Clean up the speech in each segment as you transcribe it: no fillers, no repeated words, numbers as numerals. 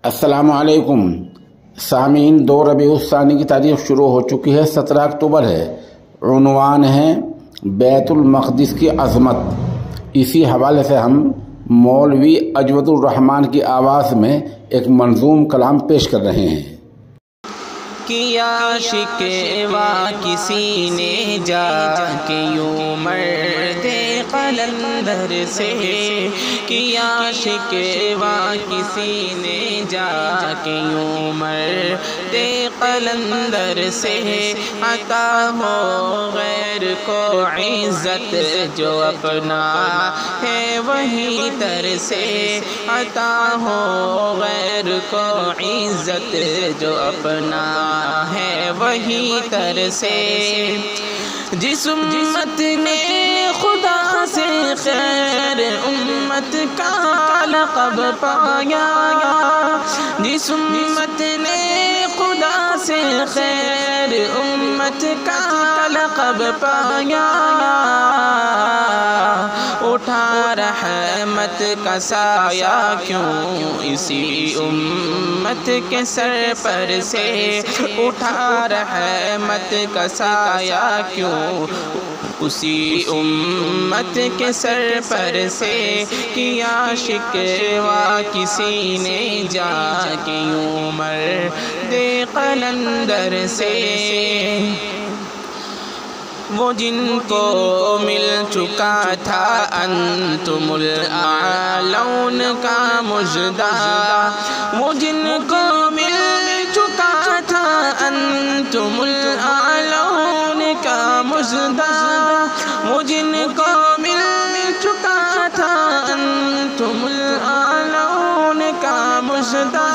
السلام علیکم سامعین، 2 ربیع الثانی کی تاریخ شروع ہو چکی ہے، 17 اکتوبر ہے۔ عنوان ہے بیت المقدس کی عظمت۔ اسی حوالے سے ہم مولوی اجود الرحمان کی آواز میں ایک منظوم کلام پیش کر رہے ہیں۔ کیا شکوہ کسی نے جا کے یوں مرد قلندر سے، کیا شکوہ کسی نے جا کے یوں مرد قلندر سے، عطا ہو غیر کو عزت جو اپنا ہے وہی تر سے، عطا ہو غیر کو عزت جو اپنا ہے وہی تر سے، جس امت نے خدا سے خیر امت کا لقب پایا، جس امت نے خدا سے خیر امت کا لقب پایا، اٹھا رحمت کا سایہ کیوں اسی امت کے سر پر سے، اٹھا رحمت کا سایہ کیوں اسی امت کے سر پر سے، کیا شکوہ کسی نے جا کے یوں مرد قلندر سے، وہ جن کو مل چکا تھا انتم الاعلون کا مژدہ، وہ جن کو مل چکا تھا انتم الاعلون کا مژدہ، وہ جن کو مل چکا تھا انتم الاعلون کا مژدہ،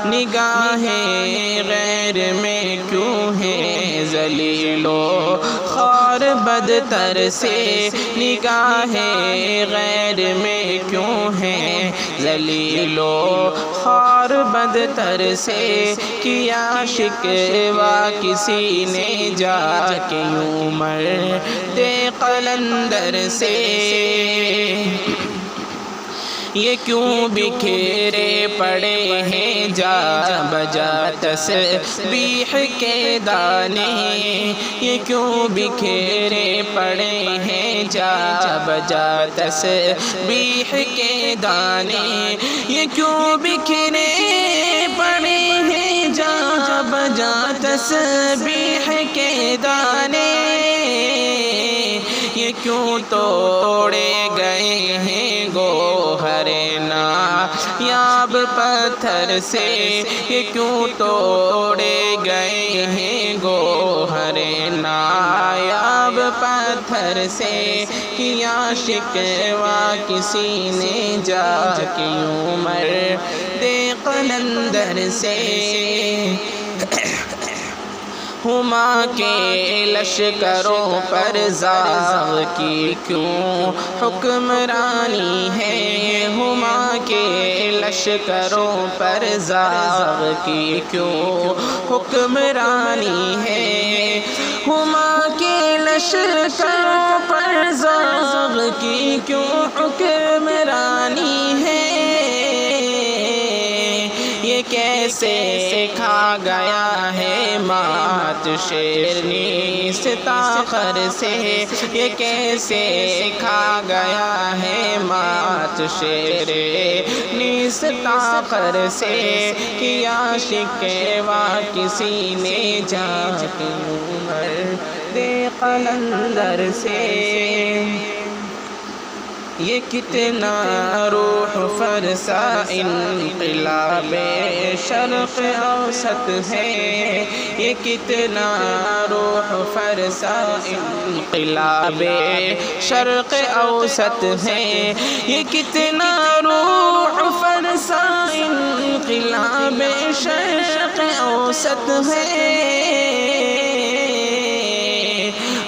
نگاہیں غیر میں کیوں ہے ذلیل و خوار بدتر سے، نگاہیں غیر میں کیوں ہے ذلیل و خوار بدتر سے، کیا شکوہ کسی نے جا کے یوں مرد قلندر سے، یہ کیوں بکھیرے پڑے ہیں جا بجا تسبیح کے دانے، یہ کیوں بکھیرے پڑے ہیں جا بجا تسبیح کے دانے، یہ کیوں بکھیرے پڑے ہیں جا بجا تسبیح کے دانے، یہ کیوں توڑے گئے ہیں گوہر نایاب پتھر سے، یہ کیوں توڑے گئے ہیں گوہر نایاب پتھر سے، کیا شکوہ کسی نے جا کے یوں مرد قلندر سے، ہما کے لشکروں پر زاغ کی کیوں حکمرانی ہے، ہما کے لشکروں پر زاغ کی کیوں حکمرانی ہے، ہما کے لشکروں پر زاغ کی کیوں حکمرانی ہے، یہ کیسے کھا گیا ہے مات شیرنی ستاخر سے، یہ کیسے کھا گیا ہے مات شیرنی ستاخر سے، کیا شکوہ کسی نے جا کے یوں مرد قلندر سے، یہ کتنا روح فرسا انقلاب شرق اوسط ہے، یہ کتنا روح فرسا انقلاب شرق اوسط ہے، یہ کتنا روح فرسا انقلاب شرق اوسط ہے،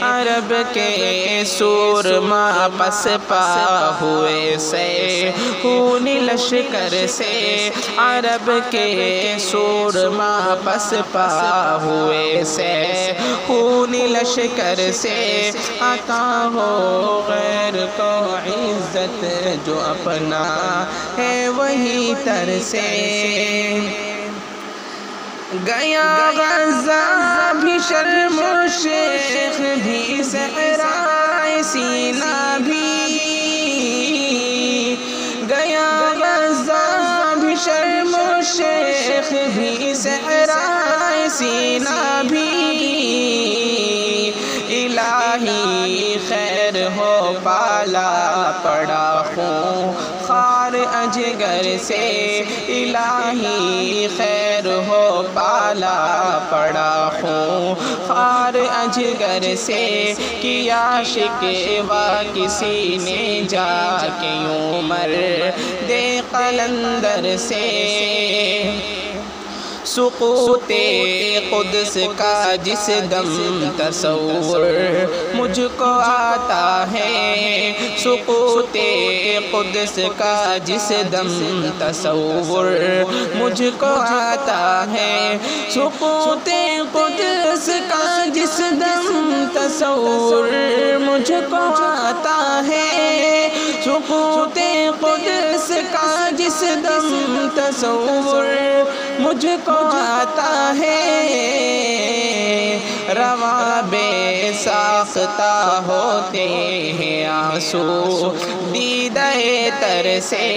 عرب عرب کے سورما پس پا ہوئے سے خون لشکر سے، عرب کے سورما پس پا ہوئے سے خون لشکر سے، عطا ہو غیر کو عزت جو اپنا ہے وہی تر سے، گیا غزہ بھی شرم و شیخ بھی صحرائے سینہ بھی، گیا غزہ بھی شرم و شیخ بھی صحرائے سینہ بھی، الہی خیر ہو پالا پڑا خون خار اجگر سے، الہی خیر ہو پالا پڑا خون خار اجگر سے، کیا شکوہ کسی نے جا کے یوں مرد قلندر سے، سقوط قدس کا جس دم تصور مجھ کو آتا ہے، سقوط قدس کا جس دم تصور مجھ کو آتا ہے، سقوط قدس کا جس دم تصور مجھ کو آتا ہے، سقوط قدس کا جس دم تصور مجھ کو آتا ہے، رواں بے ساختہ ہوتے ہیں آنسو دیدہ تر سے،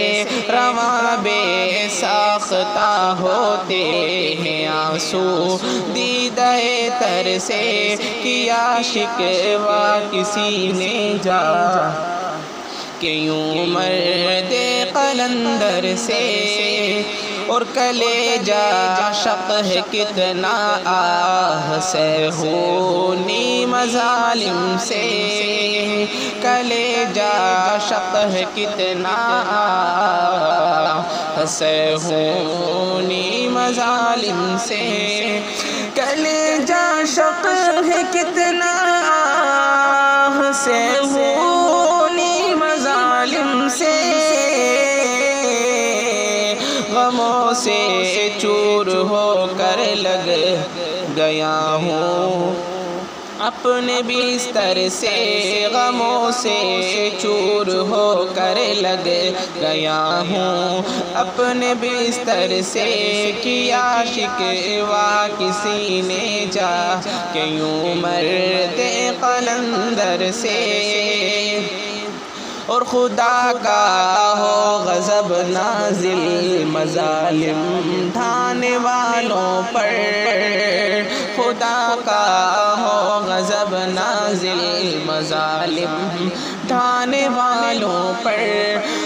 رواں بے ساختہ ہوتے ہیں آنسو دیدہ تر سے، کیا شکوہ کسی نے جا کہ یوں مرد قلندر سے، اور کلیجہ شق ہے کتنا آہ سے ہونی مظالم سے، کلیجہ شق ہے کتنا آہ سے ہونی مظالم سے، کلیجہ شق ہے کتنا آہ سے ہونی مظالم سے، غموں سے چور ہو کر لگ گیا ہوں اپنے بستر سے، غموں سے چور ہو کر لگ گیا ہوں اپنے بستر سے، کیا شکوہ کسی نے جا کہ یوں مرد قلندر سے، اور خدا کا ہو غضب نازل مظالم ڈھانے والوں پر، خدا کا ہو غضب نازل مظالم ڈھانے والوں پر،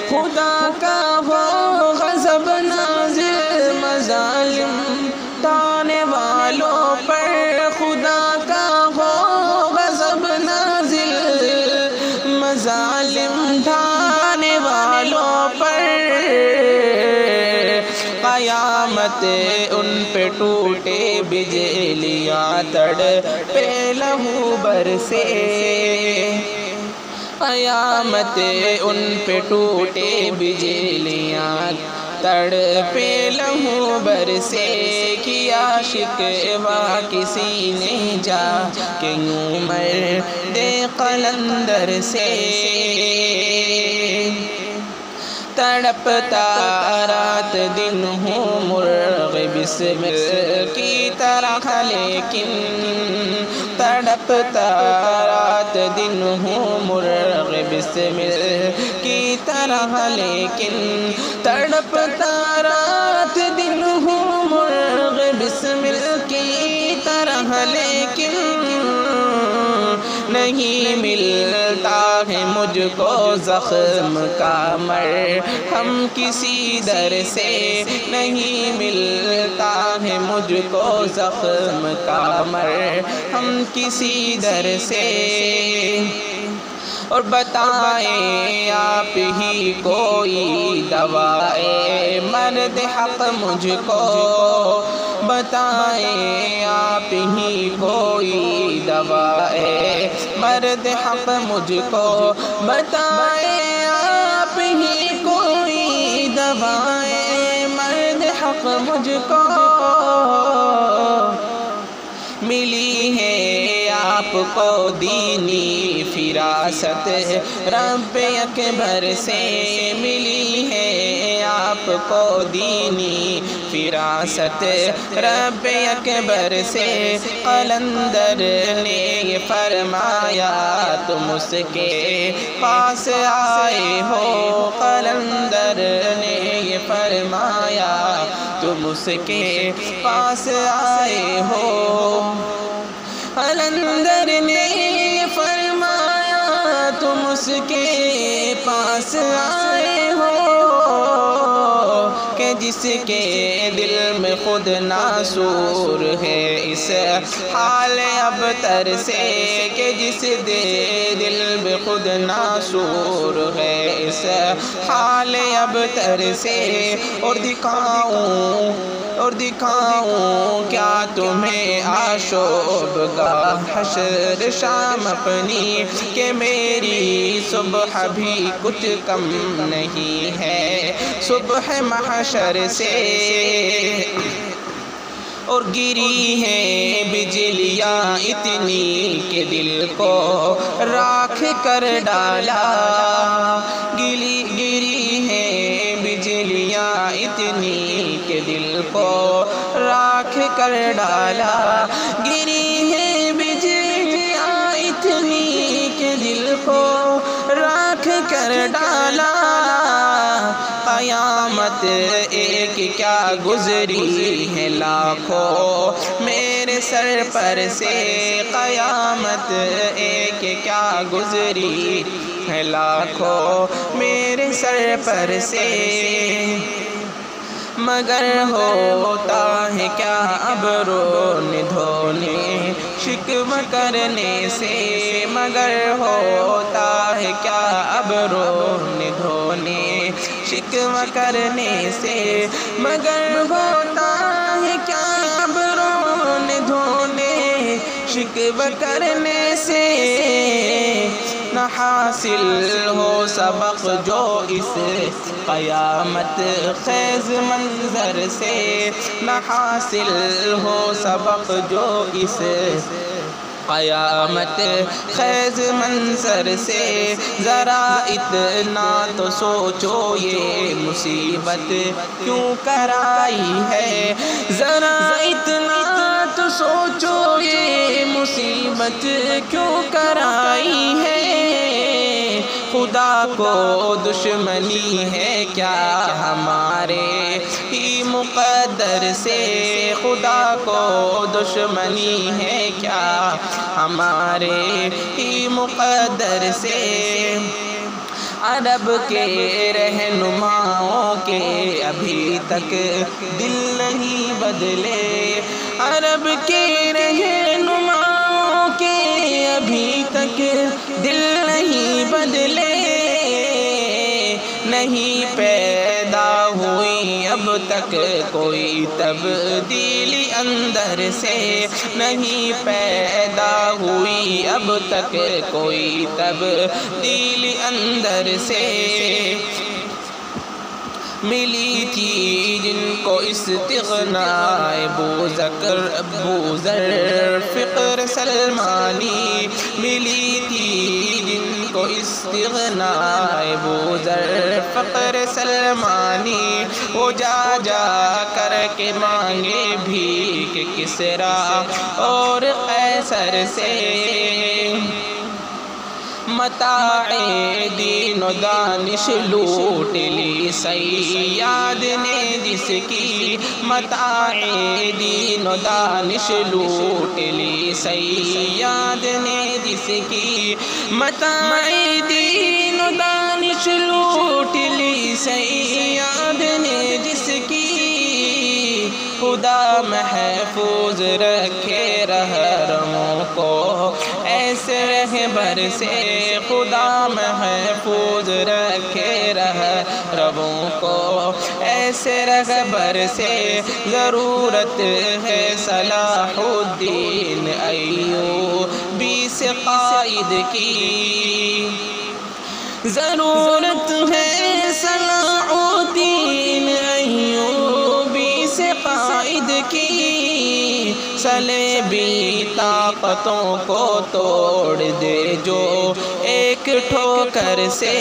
خدا کا ہو غضب نازل مظالم ڈھانے والوں پر، خدا کا ہو غضب نازل مظالم ڈھانے والوں پر، قیامت ان پہ ٹوٹے بجلیاں تڑپے لہو برسے، قیامت ان پہ ٹوٹے بجلیاں تڑپے لہو برسے، کیا شکوہ کسی نے جا کہ یوں مرد قلندر سے، تڑپتا رات دن ہوں مرغ بسمل کی طرح لیکن، تڑپتا رات دن ہوں مرغ بسمل کی طرح لیکن، تڑپتا رات دن ہوں مرغ بسمل کی طرح لیکن، نہیں ملتا ہے مجھ کو زخم کا مرہم کسی در سے، نہیں ملتا ہے مجھ کو زخم کا مرہم کسی در سے، اور بتائیں آپ ہی کوئی دوائے مرد حق مجھ کو، بتائیں آپ ہی کوئی دوائے مرد حق مجھ کو، بتائیں آپ ہی کوئی دوائے مرد حق مجھ کو۔ ملی ہے آپ کو دینی فراست رب اکبر سے، ملی ہے آپ کو دینی فراست رب اکبر سے۔ قلندر نے یہ فرمایا تم اس کے پاس آئے ہو، قلندر نے یہ فرمایا تم اس کے پاس آئے ہو، قلندر نے فرمایا تم اس کے پاس آئے ہو، کہ جس کے دل میں خود ناسور ہے اس حال ابتر سے، کہ جس دل میں خود ناسور ہے اس حال ابتر سے۔ اور دکھاؤں کیا تمہیں آشوب گاہ حشر شام اپنی، کہ میری صبح بھی کچھ کم نہیں ہے صبح محشر سے۔ اور گری ہیں بجلیاں اتنی کہ دل کو راکھ کر ڈالا، گری ہیں بجلیاں اتنی کہ دل کو راکھ کر ڈالا، گری ہیں بجلیاں اتنی کہ دل کو راکھ کر ڈالا۔ قیامت ایک کیا گزری ہے لاکھوں میرے سر پر سے، قیامت ایک کیا گزری ہے لاکھوں میرے سر پر سے۔ مگر ہوتا ہے کیا اب رونے دھونے شکوہ کرنے سے، مگر ہوتا ہے کیا اب رونے دھونے شکوہ کرنے سے، مگر ہوتا ہے کیا اب رونے دھونے شکوہ کرنے سے۔ نہ حاصل ہو سبق جو اس قیامت خیز منظر سے، نہ حاصل ہو سبق جو اس قیامت خیز منظر سے۔ ذرا اتنا تو سوچو یہ مصیبت کیوں کرائی ہے، ذرا اتنا تو سوچو یہ مصیبت کیوں کرائی ہے۔ خدا کو دشمنی ہے کیا ہمارے ہی مقدر سے، خدا کو دشمنی ہے کیا ہمارے ہی مقدر سے۔ عرب کے رہنماؤں کے ابھی تک دل نہیں بدلے، عرب کے رہنماؤں کے ابھی تک دل نہیں بدلے، نہیں پیدا ہوئی اب تک کوئی تبدیلی اندر سے، نہیں پیدا ہوئی اب تک کوئی تبدیلی اندر سے۔ ملی تھی جن کو استغنائے ابوذر فقر سلمانی، ملی تھی جن کو استغنائے ابوذر فقر سلمانی، وہ جا جا کر کے مانگے بھیک کسریٰ اور قیصر سے۔ متاع دین و دانش لوٹ لی صیاد نے جس کی، متاع دین و دانش لوٹ لی صیاد نے جس کی، متاع دین و دانش لوٹ لی صیاد نے جس کی۔ خدا محفوظ رکھے رہبروں کو ایسے رہبر سے، خدا محفوظ رکھے رہبروں کو ایسے رہبر سے ضرورت ہے صلاح الدین ایوبی سے قائد کی، ضرورت ہے صلاح الدین ایوبی سے قائد کی، صلیبی طاقتوں کو توڑ دے جو ایک ٹھوکر سے،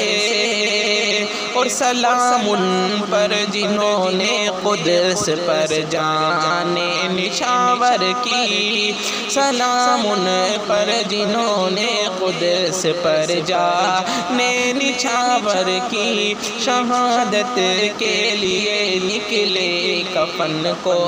اور سلام ان پر جنہوں نے قدس پر جان نشاور کی، سلام ان پر جنہوں نے قدس پر جان نشاور کی، شہادت کے لیے نکلے کفن کو